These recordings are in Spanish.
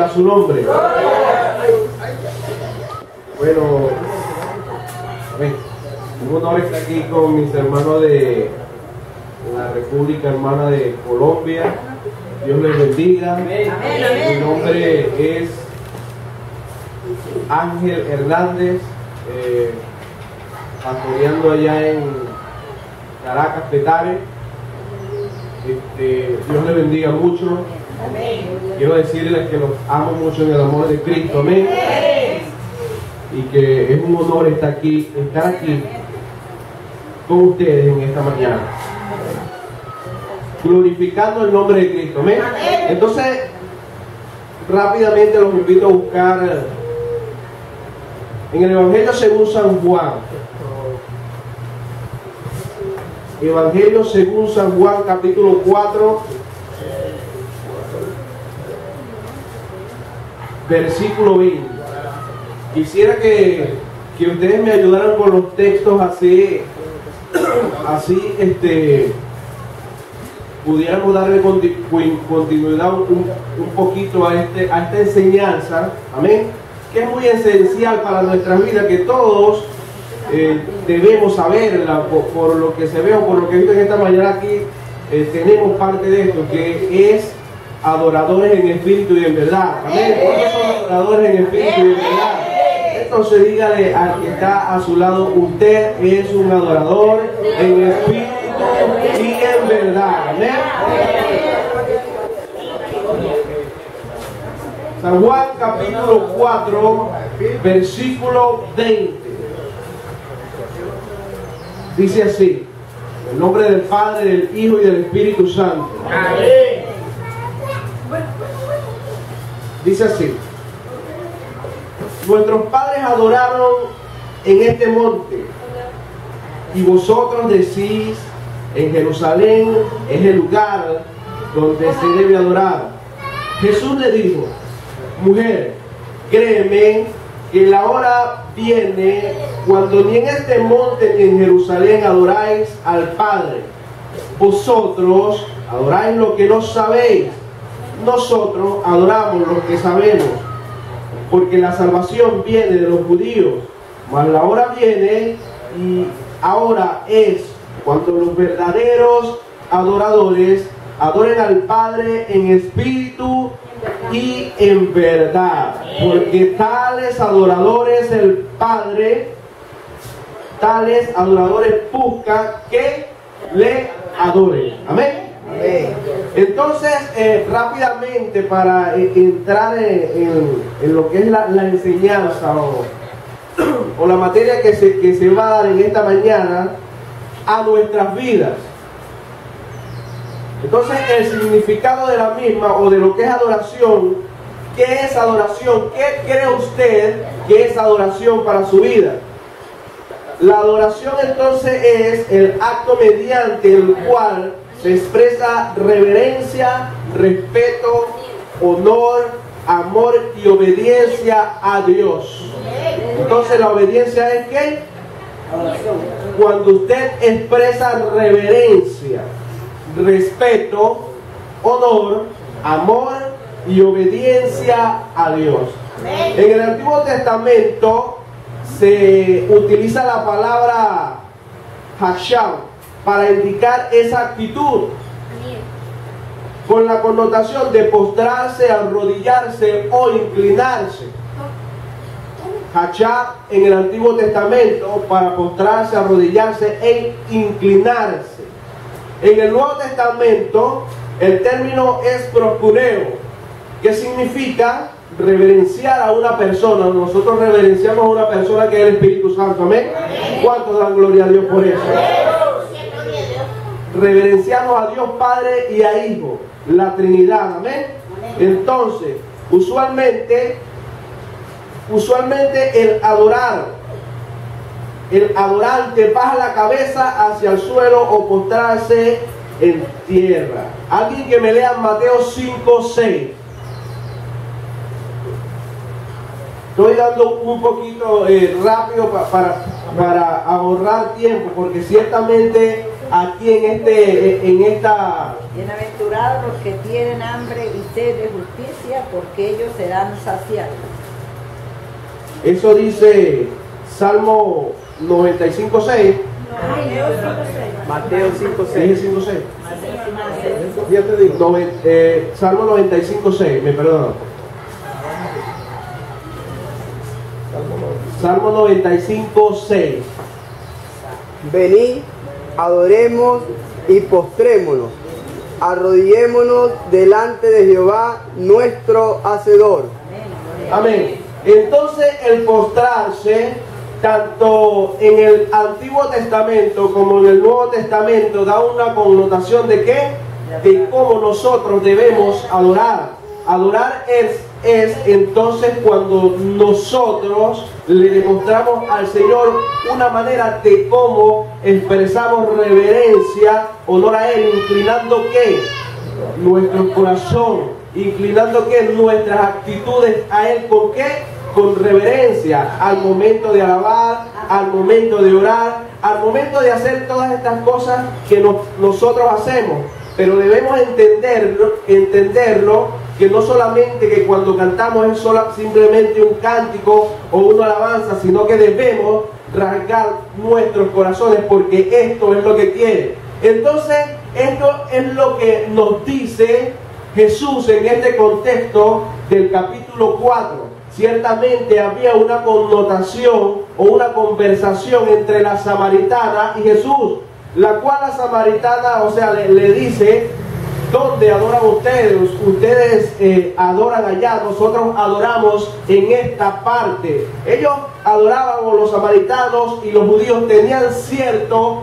Gloria a su nombre. Bueno, un honor estar aquí con mis hermanos de la República Hermana de Colombia. Dios les bendiga. Mi nombre es Ángel Hernández, pastoreando allá en Caracas, Petare. Dios les bendiga mucho. Quiero decirles que los amo mucho en el amor de Cristo. Amén. Y que es un honor estar aquí con ustedes en esta mañana, glorificando el nombre de Cristo. Amén. Entonces, rápidamente los invito a buscar en el Evangelio según San Juan. Evangelio según San Juan, capítulo 4, versículo 20. Quisiera que ustedes me ayudaran con los textos así pudiéramos darle continuidad un poquito a esta enseñanza, amén, que es muy esencial para nuestra vida, que todos debemos saberla. Por lo que se ve o por lo que he visto en esta mañana aquí, tenemos parte de esto, que es adoradores en espíritu y en verdad. Amén. ¿Cuántos son adoradores en espíritu y en verdad? Entonces dígale al que está a su lado: usted es un adorador en espíritu y en verdad. Amén. San Juan capítulo 4, versículo 20. Dice así: en el nombre del Padre, del Hijo y del Espíritu Santo. Amén. Dice así: nuestros padres adoraron en este monte, y vosotros decís: en Jerusalén es el lugar donde se debe adorar. Jesús le dijo: mujer, créeme que la hora viene cuando ni en este monte ni en Jerusalén adoráis al Padre. Vosotros adoráis lo que no sabéis, nosotros adoramos lo que sabemos, porque la salvación viene de los judíos. Mas la hora viene, y ahora es, cuando los verdaderos adoradores adoren al Padre en espíritu y en verdad, porque tales adoradores el Padre, tales adoradores busca que le adoren. Amén. Entonces, rápidamente, para entrar en lo que es la enseñanza o la materia que se va a dar en esta mañana a nuestras vidas. Entonces, el significado de la misma, o de lo que es adoración. ¿Qué es adoración? ¿Qué cree usted que es adoración para su vida? La adoración entonces es el acto mediante el cual se expresa reverencia, respeto, honor, amor y obediencia a Dios. Entonces, la obediencia es ¿qué? Cuando usted expresa reverencia, respeto, honor, amor y obediencia a Dios. En el Antiguo Testamento se utiliza la palabra hasham para indicar esa actitud, con la connotación de postrarse, arrodillarse o inclinarse. Hasham en el Antiguo Testamento para postrarse, arrodillarse e inclinarse. En el Nuevo Testamento el término es proskuneo, que significa reverenciar a una persona. Nosotros reverenciamos a una persona que es el Espíritu Santo. Amén. ¿Cuántos dan gloria a Dios por eso? Reverenciamos a Dios Padre y a Hijo, la Trinidad. Amén. Entonces, usualmente el adorante baja la cabeza hacia el suelo o postrarse en tierra. Alguien que me lea Mateo 5:6. Estoy dando un poquito rápido para ahorrar tiempo, porque ciertamente aquí en esta... Bienaventurados los que tienen hambre y sed de justicia, porque ellos serán saciados. Eso dice Salmo 95:6. Mateo 5:6. Dije 5:6. Ya te digo, Salmo 95:6, me perdono. Salmo 95:6. Venid, adoremos y postrémonos, arrodillémonos delante de Jehová, nuestro Hacedor. Amén. Entonces el postrarse, tanto en el Antiguo Testamento como en el Nuevo Testamento, da una connotación de qué? De cómo nosotros debemos adorar. Adorar es entonces cuando nosotros le demostramos al Señor una manera de cómo expresamos reverencia, honor a Él, inclinando ¿qué? Nuestro corazón, inclinando ¿qué? Nuestras actitudes a Él, ¿con qué? Con reverencia, al momento de alabar, al momento de orar, al momento de hacer todas estas cosas que nosotros hacemos. Pero debemos entenderlo, que no solamente que cuando cantamos es simplemente un cántico o una alabanza, sino que debemos rasgar nuestros corazones, porque esto es lo que quiere. Entonces, esto es lo que nos dice Jesús en este contexto del capítulo 4. Ciertamente había una connotación o una conversación entre la samaritana y Jesús, la cual la samaritana, o sea, le dice: ¿dónde adoran ustedes? Ustedes adoran allá, nosotros adoramos en esta parte. Ellos adoraban, o los samaritanos y los judíos tenían cierto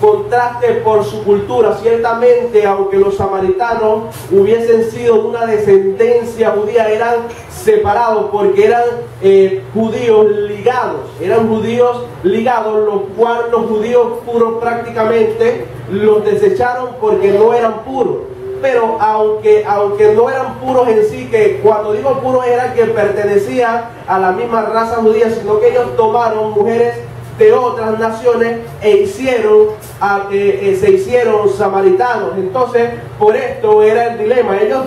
contraste por su cultura. Ciertamente, aunque los samaritanos hubiesen sido una descendencia judía, eran separados porque eran judíos ligados, los cuales los judíos puros prácticamente los desecharon porque no eran puros. Pero aunque no eran puros en sí, que cuando digo puros era que pertenecían a la misma raza judía, sino que ellos tomaron mujeres de otras naciones e se hicieron samaritanos. Entonces, por esto era el dilema. Ellos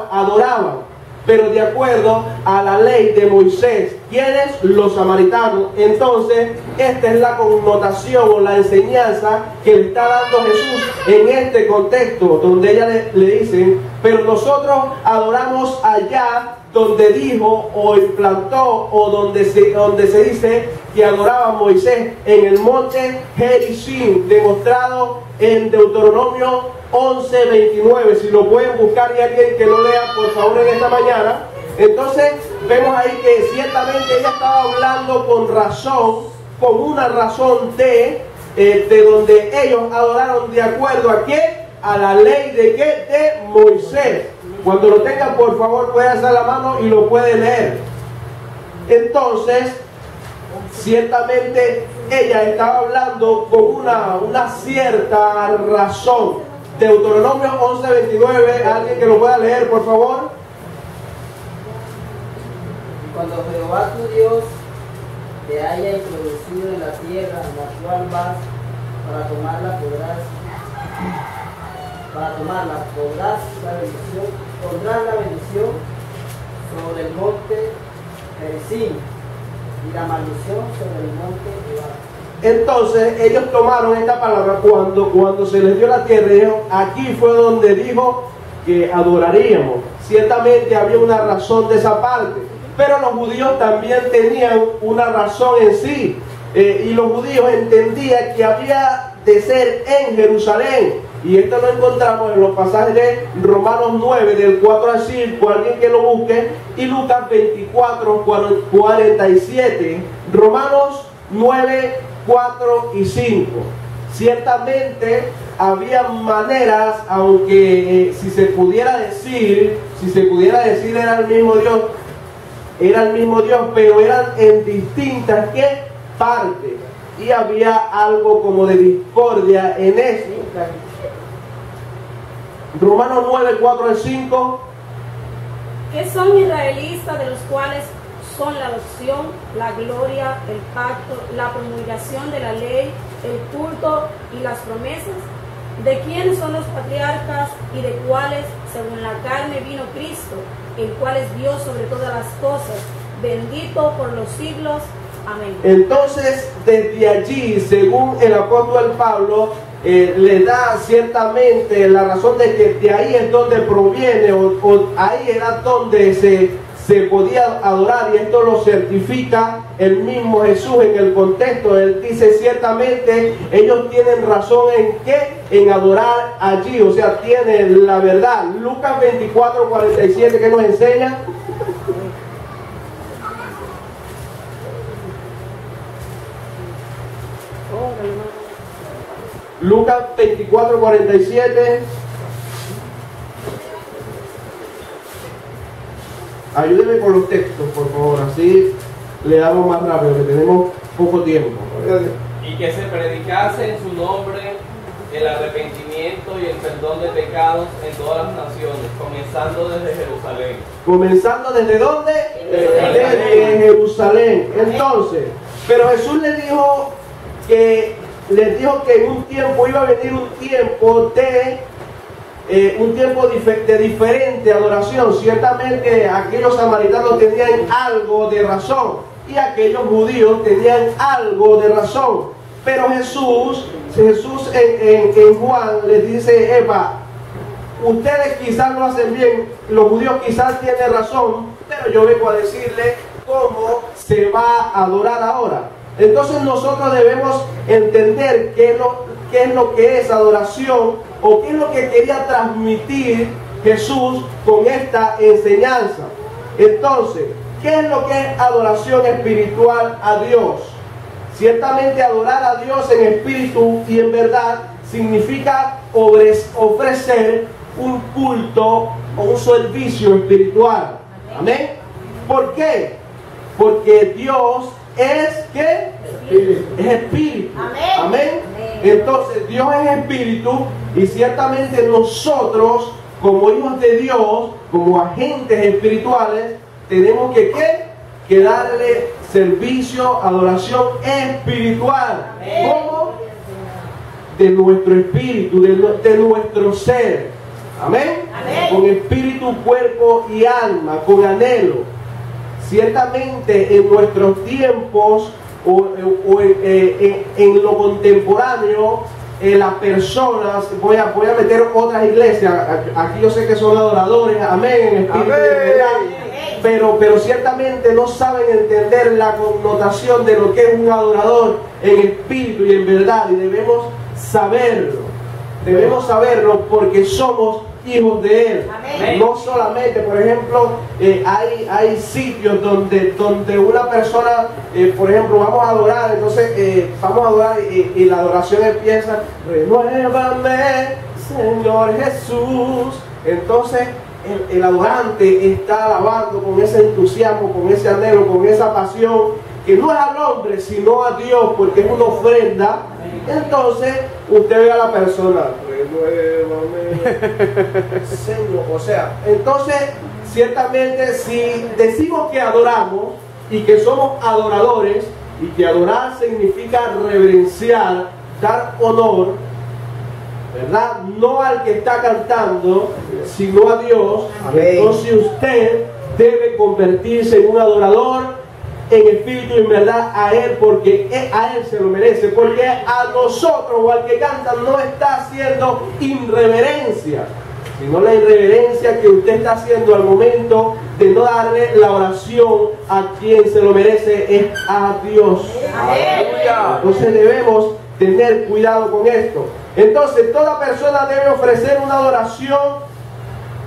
adoraban, pero de acuerdo a la ley de Moisés. ¿Quiénes? Los samaritanos. Entonces, esta es la connotación o la enseñanza que le está dando Jesús en este contexto, donde ella le dice: pero nosotros adoramos allá donde dijo o implantó, o donde se dice que adoraba Moisés, en el monte Gerizim, demostrado en Deuteronomio 11:29. Si lo pueden buscar, y alguien que lo lea por favor en esta mañana. Entonces vemos ahí que ciertamente ella estaba hablando con razón, con una razón de donde ellos adoraron de acuerdo a qué, a la ley de qué, de Moisés. Cuando lo tengan, por favor, puede alzar la mano y lo puede leer. Entonces, ciertamente ella estaba hablando con una cierta razón. Deuteronomio 11:29, alguien que lo pueda leer, por favor. Cuando Jehová tu Dios te haya introducido en la tierra en la cual vas para tomarla, pondrás la bendición sobre el monte Gerizim y la maldición sobre el monte Ebal. Entonces ellos tomaron esta palabra cuando se les dio la tierra, y dijeron: aquí fue donde dijo que adoraríamos. Ciertamente había una razón de esa parte, pero los judíos también tenían una razón en sí, y los judíos entendían que había de ser en Jerusalén. Y esto lo encontramos en los pasajes de Romanos 9, del 4 al 5, alguien que lo busque, y Lucas 24, 47. Romanos 9, 4 y 5. Ciertamente había maneras, aunque si se pudiera decir era el mismo Dios, pero eran en distintas ¿qué? Partes, y había algo como de discordia en eso. Romanos 9, 4 al 5. Que son israelitas, de los cuales son la adopción, la gloria, el pacto, la promulgación de la ley el culto y las promesas? ¿De quiénes son los patriarcas y de cuáles, según la carne, vino Cristo, el cual es Dios sobre todas las cosas, bendito por los siglos? Amén. Entonces, desde allí, según el apóstol Pablo, le da ciertamente la razón de que de ahí es donde proviene, o ahí era donde se podía adorar, y esto lo certifica el mismo Jesús en el contexto. Él dice ciertamente ellos tienen razón en qué, en adorar allí, o sea, tienen la verdad. Lucas 24:47, ¿qué nos enseña? Lucas 24:47. Ayúdenme con los textos, por favor, así le damos más rápido, que tenemos poco tiempo. Y que se predicase en su nombre el arrepentimiento y el perdón de pecados en todas las naciones, comenzando desde Jerusalén. ¿Comenzando desde dónde? Desde Jerusalén. Entonces, pero Jesús les dijo que en un tiempo iba a venir un tiempo de diferente adoración. Ciertamente aquellos samaritanos tenían algo de razón y aquellos judíos tenían algo de razón. Pero Jesús en Juan les dice: ustedes quizás lo hacen bien, los judíos quizás tienen razón, pero yo vengo a decirles cómo se va a adorar ahora. Entonces nosotros debemos entender qué es lo que es adoración, o qué es lo que quería transmitir Jesús con esta enseñanza. Entonces, ¿qué es lo que es adoración espiritual a Dios? Ciertamente adorar a Dios en espíritu y en verdad significa ofrecer un culto o un servicio espiritual. Amén. ¿Por qué? Porque Dios es ¿qué? Es espíritu. Amén. Entonces Dios es espíritu, y ciertamente nosotros, como hijos de Dios, como agentes espirituales, tenemos que darle servicio, adoración espiritual. ¿Cómo? De nuestro espíritu, de nuestro ser. Amén. Con espíritu, cuerpo y alma, con anhelo. Ciertamente en nuestros tiempos en lo contemporáneo, las personas, voy a meter otras iglesias, aquí yo sé que son adoradores, amén, en espíritu y en verdad, pero ciertamente no saben entender la connotación de lo que es un adorador en espíritu y en verdad, y debemos saberlo porque somos hijos de Él. Amén. No solamente, por ejemplo, hay sitios donde una persona, por ejemplo, vamos a adorar, entonces vamos a adorar y la adoración empieza: renuévame, Señor Jesús. Entonces el adorante está alabando con ese entusiasmo, con ese anhelo, con esa pasión, que no es al hombre sino a Dios, porque es una ofrenda. Entonces usted ve a la persona: Señor. O sea, entonces ciertamente si decimos que adoramos y que somos adoradores, y que adorar significa reverenciar, dar honor, ¿verdad? No al que está cantando, sino a Dios. Amén. Entonces usted debe convertirse en un adorador en espíritu y en verdad a Él, porque a Él se lo merece, porque a nosotros o al que canta no está haciendo irreverencia, sino la irreverencia que usted está haciendo al momento de no darle la oración a quien se lo merece, es a Dios. Aleluya. Entonces debemos tener cuidado con esto. Entonces toda persona debe ofrecer una adoración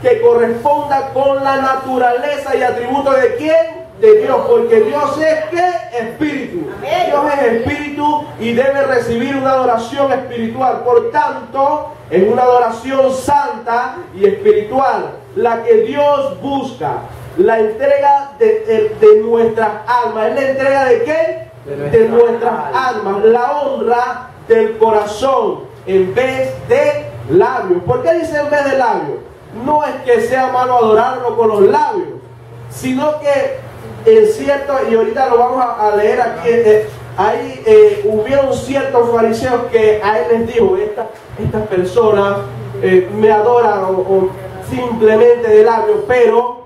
que corresponda con la naturaleza y atributos de ¿quién? De Dios, porque Dios es ¿qué? Espíritu. Amén. Dios es espíritu y debe recibir una adoración espiritual. Por tanto, es una adoración santa y espiritual la que Dios busca. La entrega de nuestras almas. ¿Es la entrega de qué? De nuestras almas. La honra del corazón en vez de labios. ¿Por qué dice en vez de labios? No es que sea malo adorarlo con los labios, sino que en cierto, y ahorita lo vamos a leer aquí, ahí hubieron ciertos fariseos que a él les dijo, estas personas me adoran o simplemente de labios, pero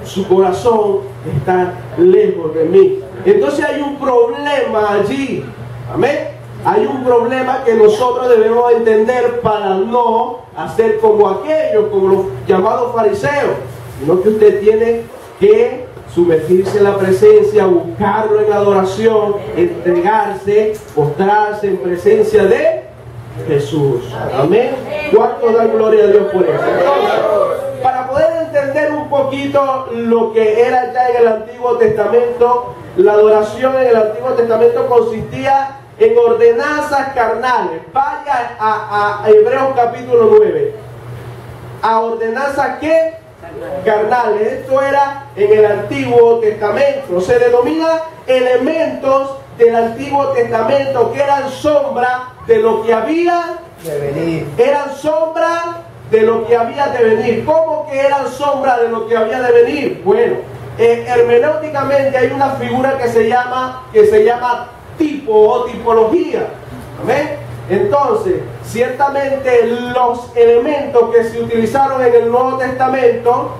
su corazón está lejos de mí. Entonces hay un problema allí, amén. Hay un problema que nosotros debemos entender para no hacer como aquellos, como los llamados fariseos, sino que usted tiene que sumergirse en la presencia, buscarlo en adoración, entregarse, postrarse en presencia de Jesús. Amén. ¿Cuánto da gloria a Dios por eso? Entonces, para poder entender un poquito lo que era ya en el Antiguo Testamento, la adoración en el Antiguo Testamento consistía en ordenanzas carnales. Vaya a Hebreos capítulo 9. ¿A ordenanzas qué? Carnales. Esto era en el Antiguo Testamento. Se denomina elementos del Antiguo Testamento que eran sombra de lo que había de venir. Eran sombra de lo que había de venir. ¿Cómo que eran sombra de lo que había de venir? Bueno, hermenéuticamente hay una figura que se llama tipo o tipología. ¿Amén? Entonces, ciertamente los elementos que se utilizaron en el Nuevo Testamento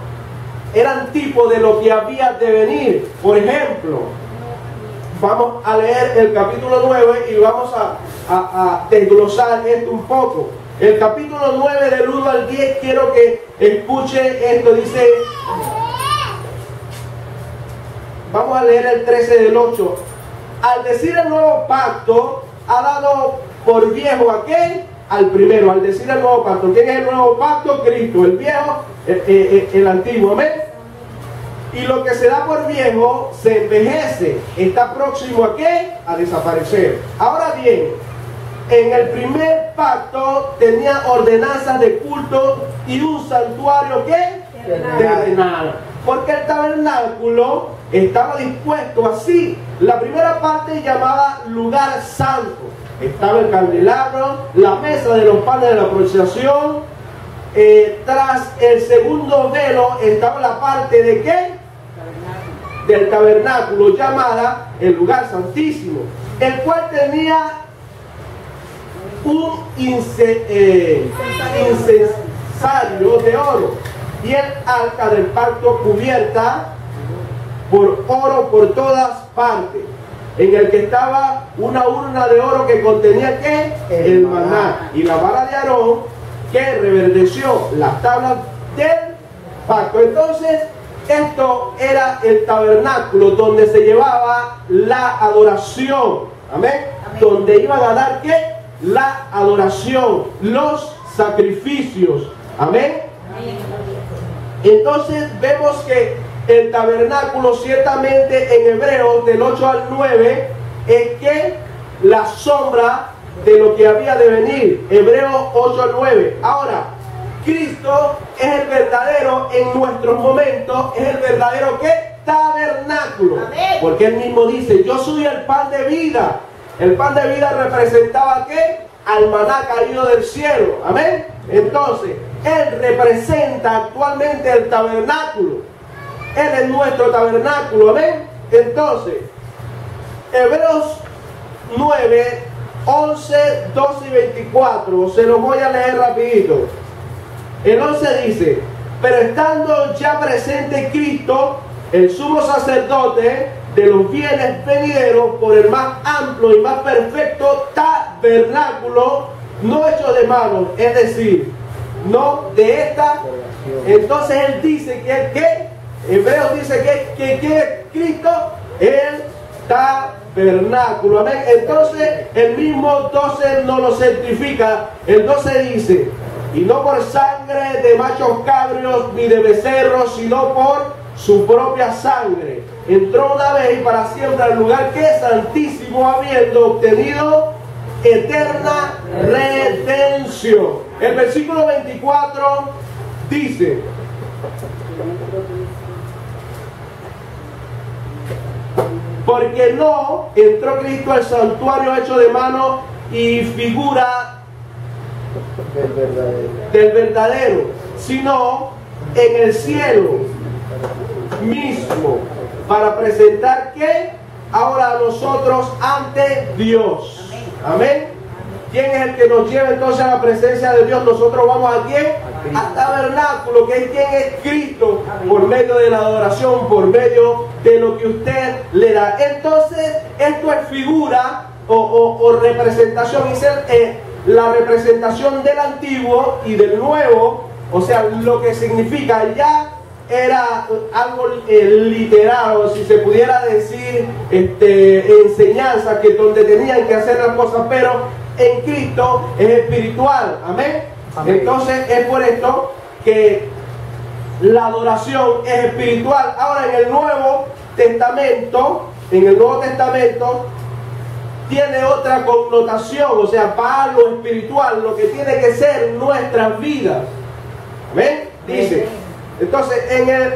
eran tipo de lo que había de venir. Por ejemplo, vamos a leer el capítulo 9 y vamos a desglosar esto un poco. El capítulo 9 del 1 al 10, quiero que escuche esto. Dice, vamos a leer el 13 del 8. Al decir el nuevo pacto, ha dado por viejo aquel al primero. Al decir el nuevo pacto, ¿quién es el nuevo pacto? Cristo. El viejo, el antiguo. ¿Amén? Y lo que se da por viejo se envejece, está próximo a ¿qué? A desaparecer. Ahora bien, en el primer pacto tenía ordenanzas de culto y un santuario ¿qué? Terrenal. Porque el tabernáculo estaba dispuesto así. La primera parte llamada lugar santo. Estaba el candelabro, la mesa de los panes de la procesación. Tras el segundo velo estaba la parte de ¿qué? Del tabernáculo, llamada el lugar santísimo, el cual tenía un incensario de oro y el arca del pacto cubierta por oro por todas partes, en el que estaba una urna de oro que contenía ¿qué? El maná, y la vara de Aarón que reverdeció las tablas del pacto. Entonces, esto era el tabernáculo donde se llevaba la adoración. ¿Amén? Amén. Donde iban a dar ¿qué? La adoración, los sacrificios. ¿Amén? Amén. Entonces vemos que el tabernáculo, ciertamente en Hebreos del 8 al 9, es que la sombra de lo que había de venir. Hebreos 8 al 9. Ahora, Cristo es el verdadero, en nuestros momentos, es el verdadero ¿qué? Tabernáculo. Amén. Porque él mismo dice, yo soy el pan de vida. El pan de vida representaba ¿qué? Al maná caído del cielo. Amén. Entonces, él representa actualmente el tabernáculo. Él es nuestro tabernáculo. Amén. Entonces, Hebreos 9, 11, 12 y 24. Se los voy a leer rapidito. El 11 dice, pero estando ya presente Cristo, el sumo sacerdote de los bienes venideros, por el más amplio y más perfecto tabernáculo, no hecho de manos, es decir, no de esta. Entonces él dice que Hebreos dice que es Cristo, el tabernáculo. Amén. Entonces el mismo 12 nos lo certifica. El 12 dice, y no por sangre de machos cabrios ni de becerros, sino por su propia sangre entró una vez y para siempre al lugar que es santísimo, habiendo obtenido eterna redención. El versículo 24 dice, porque no entró Cristo al santuario hecho de mano y figura del verdadero, sino en el cielo mismo, para presentar ¿qué? ahora a nosotros ante Dios. Amén. ¿Quién es el que nos lleva entonces a la presencia de Dios? Nosotros vamos ¿a quién? Al tabernáculo, que es quien es Cristo, por medio de la adoración, por medio de lo que usted le da. Entonces, esto es figura o representación, y la representación del antiguo y del nuevo, o sea, lo que significa ya era algo literal, o si se pudiera decir enseñanza, que donde tenían que hacer las cosas, pero en Cristo es espiritual. Amén. Amén. Entonces es por esto que la adoración es espiritual. Ahora en el Nuevo Testamento tiene otra connotación, o sea, para lo espiritual, lo que tiene que ser nuestras vidas. Amén. Dice, entonces en el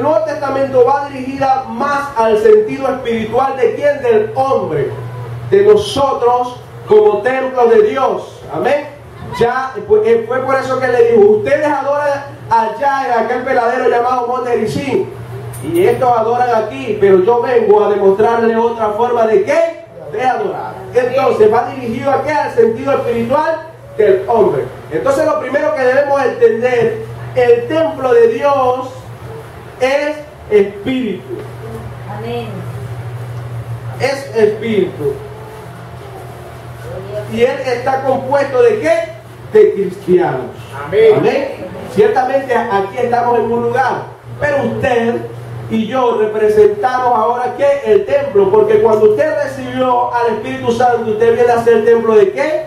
Nuevo Testamento va dirigida más al sentido espiritual de quién, del hombre, de nosotros como templo de Dios. Amén. Ya fue por eso que le dijo, ustedes adoran allá en aquel peladero llamado Monte Gerizim, y estos adoran aquí, pero yo vengo a demostrarle otra forma de qué, de adorar. Entonces va dirigido a qué, al sentido espiritual del hombre. Entonces lo primero que debemos entender, el templo de Dios es espíritu. Amén. Es espíritu. Y él está compuesto de qué? De cristianos. Amén. Amén. Ciertamente aquí estamos en un lugar, pero usted y yo representamos ahora ¿qué? El templo, porque cuando usted recibió al Espíritu Santo, usted viene a ser el templo de ¿qué?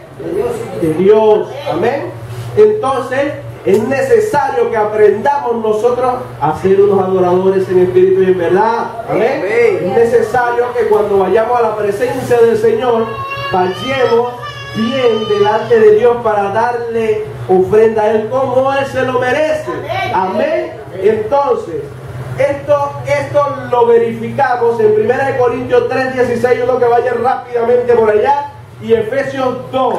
De Dios. Amén. Entonces es necesario que aprendamos nosotros a ser unos adoradores en espíritu y en verdad. Amén. Es necesario que cuando vayamos a la presencia del Señor, vayamos bien delante de Dios para darle ofrenda a Él como Él se lo merece. Amén. Entonces, esto lo verificamos en 1 Corintios 3:16, uno que vaya rápidamente por allá, y Efesios 2,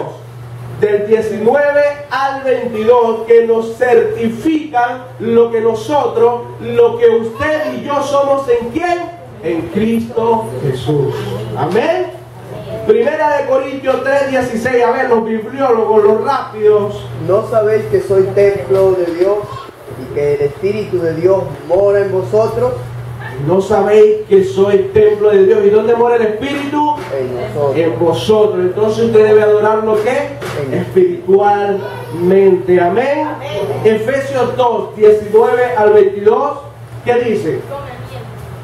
del 19 al 22, que nos certifican lo que nosotros, lo que usted y yo somos en quién, en Cristo Jesús. Amén. 1 Corintios 3:16, a ver, los bibliólogos, los rápidos. ¿No sabéis que soy templo de Dios y que el Espíritu de Dios mora en vosotros? ¿No sabéis que soy templo de Dios? ¿Y dónde mora el Espíritu? En nosotros. En vosotros. Entonces usted debe adorarlo ¿qué? Espiritualmente. Amén. Efesios 2, 19 al 22, ¿qué dice?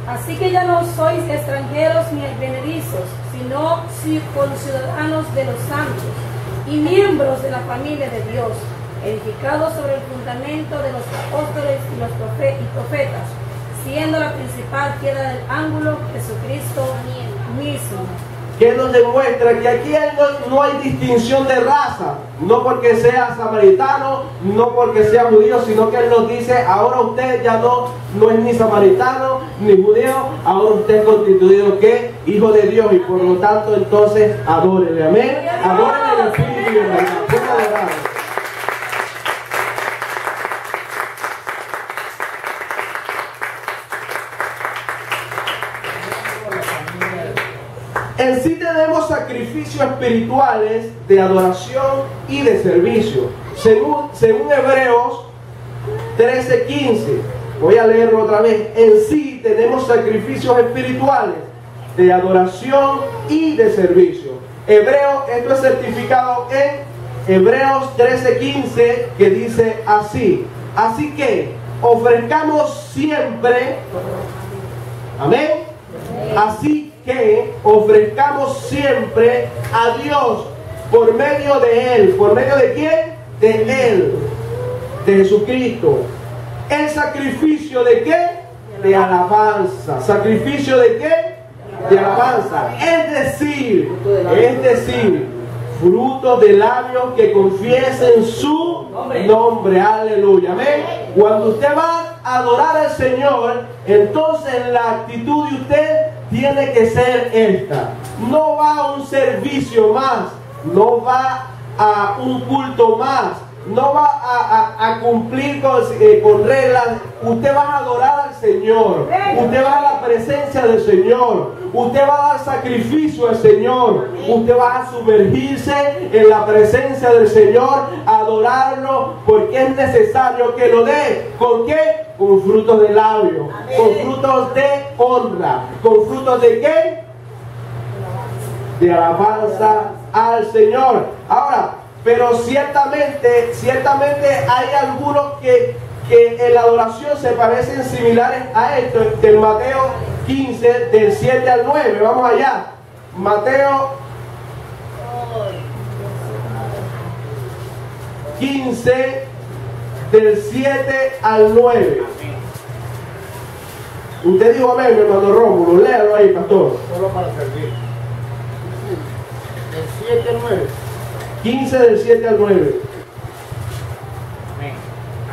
Así que ya no sois extranjeros ni advenedizos, sino conciudadanos de los santos y miembros de la familia de Dios, edificados sobre el fundamento de los apóstoles y los profetas, siendo la principal piedra del ángulo Jesucristo mismo. Que nos demuestra que aquí no hay distinción de raza, no porque sea samaritano, no porque sea judío, sino que Él nos dice, ahora usted ya no es ni samaritano ni judío, ahora usted es constituido ¿qué? Hijo de Dios, y por lo tanto entonces adórele. Amén. Adórele en el espíritu y en verdad. Pueda adorar. En sí tenemos sacrificios espirituales de adoración y de servicio. Según Hebreos 13:15, voy a leerlo otra vez. En sí tenemos sacrificios espirituales de adoración y de servicio. Esto es certificado en Hebreos 13:15, que dice así. Así que ofrezcamos siempre, amén. Así que ofrezcamos siempre a Dios por medio de Él. ¿Por medio de quién? De Él, de Jesucristo. ¿El sacrificio de qué? De alabanza. ¿Sacrificio de qué? De alabanza. Es decir, fruto de labios que confiesen su nombre. Aleluya. Amén. Cuando usted va a adorar al Señor, entonces la actitud de usted tiene que ser esta. No va a un servicio más, no va a un culto más, no va a cumplir con reglas. Usted va a adorar al Señor. Usted va a la presencia del Señor. Usted va a dar sacrificio al Señor. Usted va a sumergirse en la presencia del Señor, a adorarlo, porque es necesario que lo dé. ¿Con qué? Con frutos de labios, con frutos de honra, con frutos de ¿qué? De alabanza al Señor. Ahora, pero ciertamente hay algunos que en la adoración se parecen similares a esto, del Mateo 15, del 7 al 9. Vamos allá. Mateo 15, del 7 al 9. Usted dijo amén, mi hermano Rómulo. Léalo ahí, pastor. Solo para servir. Del 7 al 9. 15 del 7 al 9. Amén.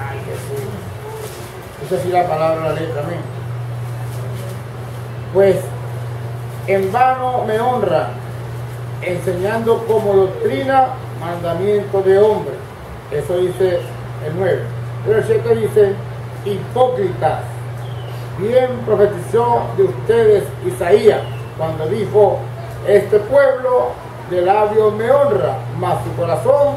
Ay, Jesús. Esa sí la palabra, la letra, amén. Pues en vano me honra, enseñando como doctrina mandamiento de hombre. Eso dice el 9. Pero el 7 dice, hipócritas, bien profetizó de ustedes Isaías, cuando dijo, este pueblo de labios me honra, mas su corazón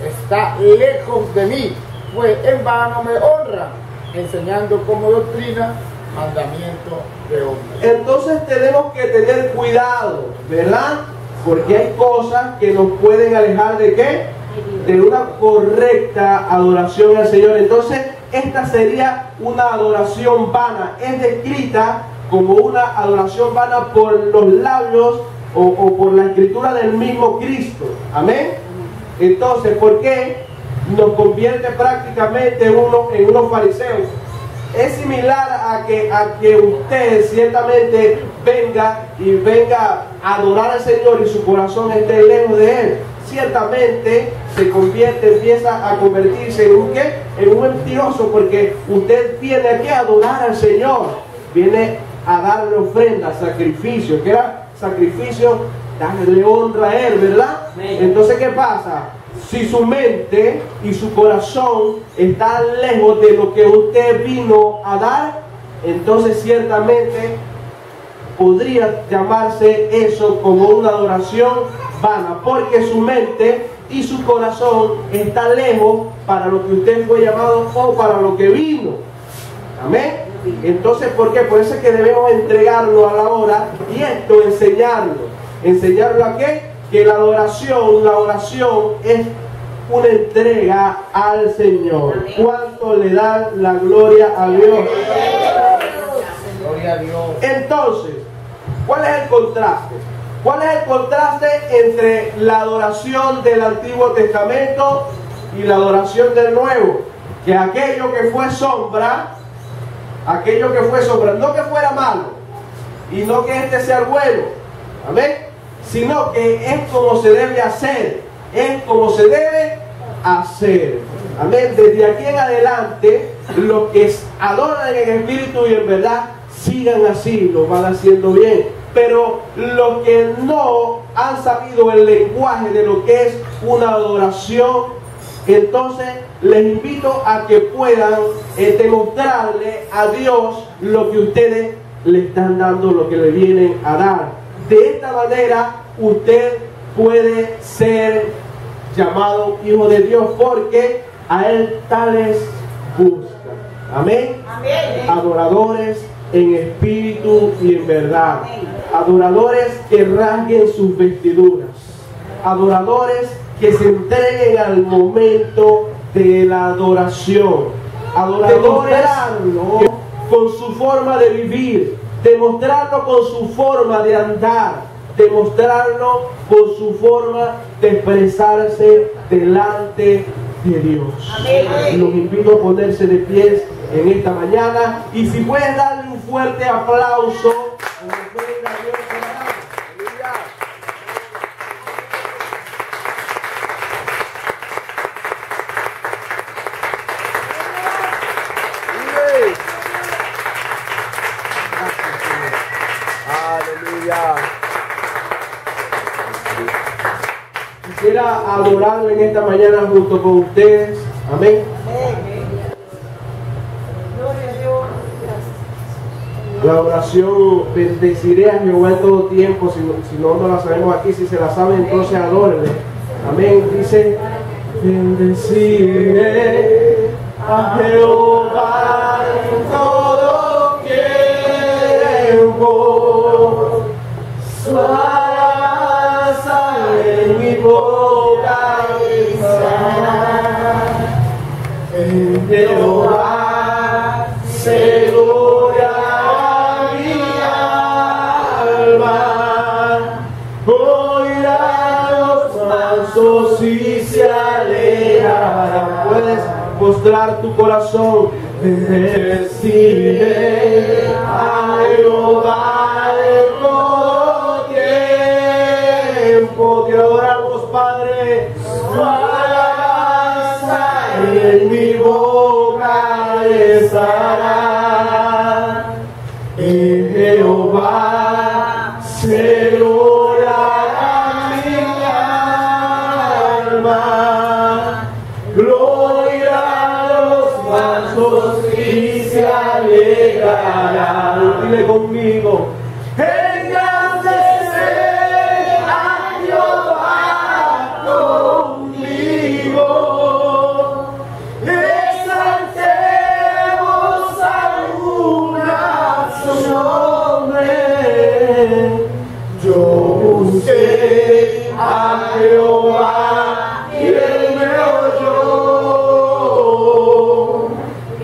está lejos de mí, pues en vano me honra, enseñando como doctrina mandamiento de hombre. Entonces tenemos que tener cuidado, ¿verdad? Porque hay cosas que nos pueden alejar de ¿qué? De una correcta adoración al Señor. Entonces esta sería una adoración vana. Es descrita como una adoración vana por los labios o por la escritura del mismo Cristo. Amén. Entonces, ¿por qué nos convierte prácticamente en unos fariseos? Es similar a que usted ciertamente venga a adorar al Señor y su corazón esté lejos de Él. Ciertamente empieza a convertirse en un ¿qué? En un mentiroso, porque usted viene aquí a adorar al Señor, viene a darle ofrenda, sacrificio, que era sacrificio, darle honra a Él, ¿verdad? Entonces, ¿qué pasa? Si su mente y su corazón están lejos de lo que usted vino a dar, entonces ciertamente podría llamarse eso como una adoración vana, porque su mente y su corazón están lejos para lo que usted fue llamado o para lo que vino. Amén. Entonces, ¿por qué? Por eso es que debemos entregarlo a la hora y esto enseñarlo. ¿Enseñarlo a qué? Que la oración es una entrega al Señor. ¿Cuánto le dan la gloria a Dios? Gloria a Dios. Entonces, ¿cuál es el contraste? ¿Cuál es el contraste entre la adoración del Antiguo Testamento y la adoración del Nuevo? Que aquello que fue sombra, no que fuera malo, y no que este sea bueno, amén, sino que es como se debe hacer, amén. Desde aquí en adelante, los que adoran en espíritu y en verdad, sigan así, lo van haciendo bien. Pero los que no han sabido el lenguaje de lo que es una adoración, entonces les invito a que puedan demostrarle a Dios lo que ustedes le están dando, lo que le vienen a dar. De esta manera usted puede ser llamado hijo de Dios, porque a Él tales busca. Amén. Amén. Adoradores en espíritu y en verdad. Adoradores que rasguen sus vestiduras. Adoradores que se entreguen al momento de la adoración. Adoradores con su forma de vivir, demostrarlo con su forma de andar, demostrarlo con su forma de expresarse delante de Dios. Amén. Los invito a ponerse de pies en esta mañana, y si puedes darle un fuerte aplauso. a adorarlo en esta mañana junto con ustedes. Amén. La oración, bendeciré a Jehová en todo tiempo. Si no la sabemos aquí, si se la saben, entonces adórenle. Amén. Dice, bendeciré a Jehová en todo tiempo. Su alabanza en mi boca estará. En Jehová se gloriará mi alma. Oirá los mansos y se alegrará. Puedes mostrar tu corazón. Bendeciré a Jehová en todo tiempo. Te adoramos, Padre. Su alabanza en mi boca estará. En Jehová se gloriará mi alma. Gloria a los mansos y se alegrarán. Dile conmigo. Engrandeceré a Jehová conmigo. Exaltemos aún a su nombre. Yo busqué a Jehová y él me oyó, y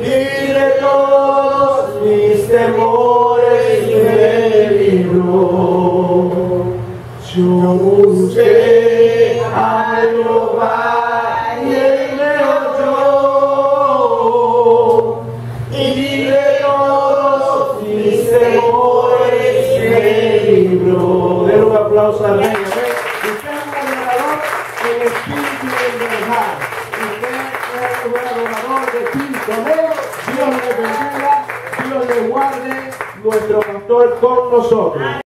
de todos mis temores me libró. Yo busqué a Jehová y él me oyó, y de todos mis temores me libró. Den un aplauso al Rey. Usted es un adorador en espíritu y en verdad. Usted es un adorador de espíritu. Dios le bendiga, Dios le guarde, nuestro pastor con nosotros.